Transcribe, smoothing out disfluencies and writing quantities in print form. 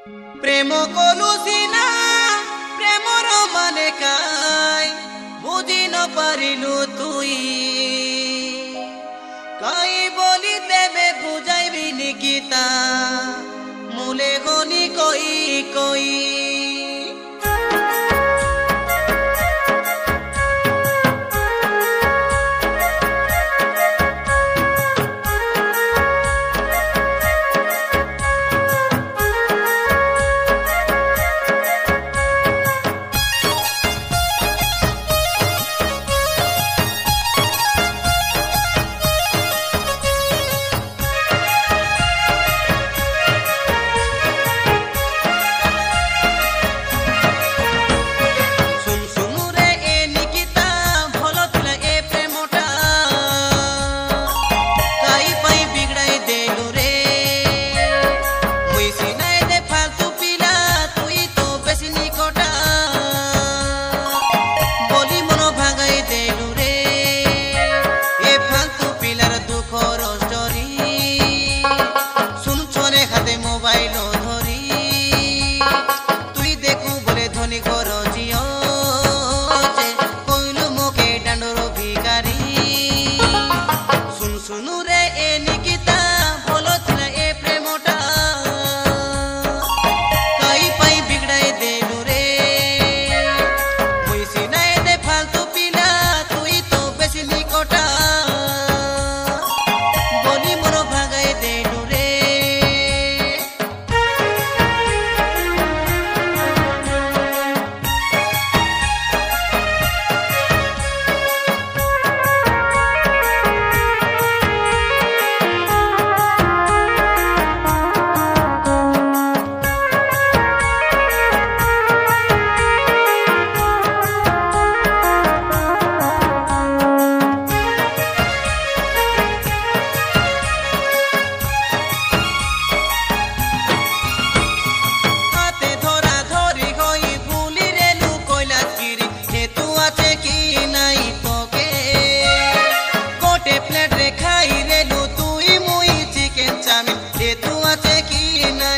প্রেম কলু সিনা প্রেমর মানে কাই বুঝি নপারিলু তুই কাই বলি দেবে বুঝাইবি নিকিতা মুলে গনি কই কই মোবাইল ধরি তুই দেখু বলে ধনী ঘর জিও কইলু মোকে ডান্ডর ভিকারি শুন শুনু রে এ নিকিতা ভালো ছিল এ প্রেমটা কাই পাই বিগড়াই দেলু রে মুই সিনাই দে ফালতু পিলা তুই তো বেশি নিকটা বলি মোর ভাগাই দেলু রে খাই রে লু তুই মুই চিকেন চামিন তু আছে কি না